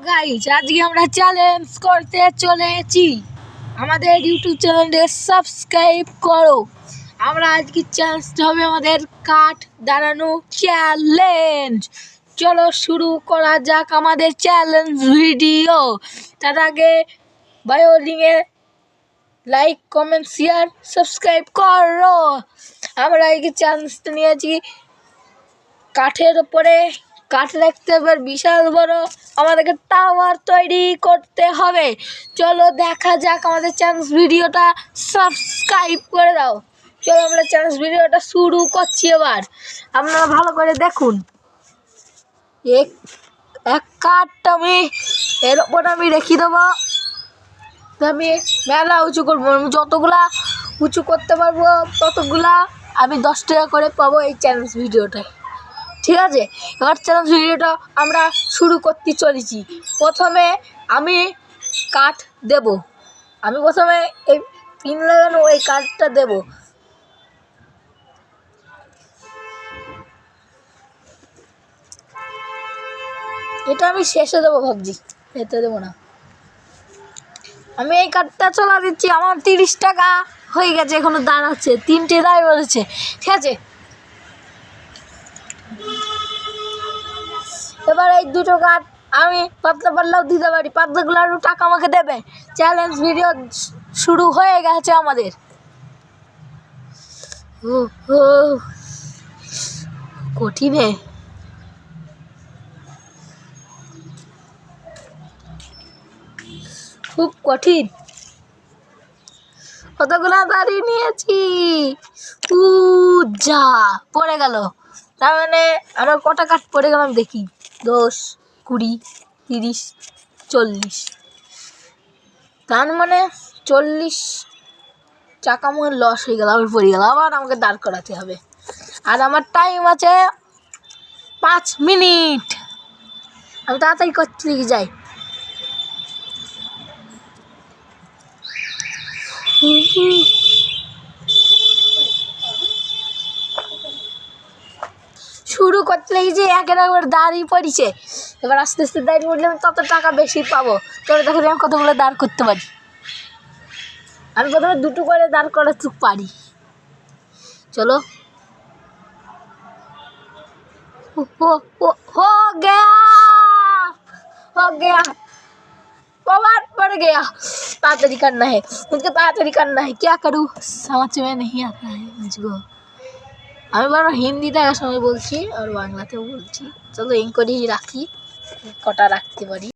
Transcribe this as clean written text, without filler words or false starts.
Guys আজকে আমরা challenge করতে চলেছি। আমাদের ইউটিউব চ্যানেলকে সাবস্ক্রাইব করো। আমরা আজকে চ্যালেঞ্জটা হবে আমাদের কাঠ দাঁড়ানো চ্যালেঞ্জ। চলো শুরু করা যাক আমাদের চ্যালেঞ্জ ভিডিও। তার আগে বায়ো লিঙ্কে লাইক কমেন্ট শেয়ার সাবস্ক্রাইব করো। আমরা আজকে চ্যালেঞ্জটা নিয়েছি কাঠের উপরে। কাঠ রাখতে হবে বিশাল বড়, আমাদেরকে টাওয়ার তৈরি করতে হবে। চলো দেখা যাক আমাদের চ্যালেঞ্জ ভিডিওটা। সাবস্ক্রাইব করে দাও। চলো আমরা চ্যালেঞ্জ ভিডিওটা শুরু করছি। এবার আপনারা ভালো করে দেখুন। এক কাঠটা আমি এর ওপর আমি রেখে দেবো। আমি মেলা উঁচু করবো, আমি যতগুলা উঁচু করতে পারবো ততগুলা আমি 10 টাকা করে পাবো এই চ্যালেঞ্জ ভিডিওটায়। ঠিক আছে, এবার চ্যালেঞ্জ ভিডিওটা আমরা শুরু করতে চলেছি। প্রথমে আমি কাঠ দেব। আমি প্রথমে এই পিন লাগানো এই কাঠটা দেব। এটা আমি শেষে দেবো ভাবছি, এতে দেবো না। আমি এই কাঠটা চলা দিচ্ছি। আমার 30 টাকা হয়ে গেছে, এখনো দাঁড়াচ্ছে, 3টে দাঁড় বলেছে। ঠিক আছে, এবার এই দুটো কাঠ আমি পাতলা পাতলাও দিতে পারি, পাতলাগুলো আরও টাকা আমাকে দেবে। চ্যালেঞ্জ ভিডিও শুরু হয়ে গেছে আমাদের। কঠিনে খুব কঠিন। কতগুলো দাঁড়িয়ে নিয়েছি, যা পড়ে গেল। তার মানে আমার কটা কাঠ পড়ে গেলাম দেখি। 10, 20, 30, 40। তার মানে 40 টাকা আমার লস হয়ে গেল। আমি পড়ে গেলাম, আবার আমাকে দাঁড় করাতে হবে। আর আমার টাইম আছে 5 মিনিট। আমি তাড়াতাড়ি করতে যাই। শুরু করতে লেগেছে, একের একবার দাঁড়িয়ে পড়েছে। এবার আস্তে আস্তে দাঁড়িয়ে পড়লে আমি তত টাকা বেশি পাবো। চলো দেখো আমি কতগুলো দাঁড় করতে পারি। আমি প্রথমে 2টো করে দাঁড় করাতে পারি। চলো, हो गया पड़ गया। ताड़ाताड़ी करना है मुझको, ताड़ाताड़ी करना है। क्या करूँ समझ में नहीं आता है मुझको। আমি বড় হিন্দিতে এক সময় বলছি আর বাংলাতেও বলছি। চলো এই করেই রাখি, কটা রাখতে পারি।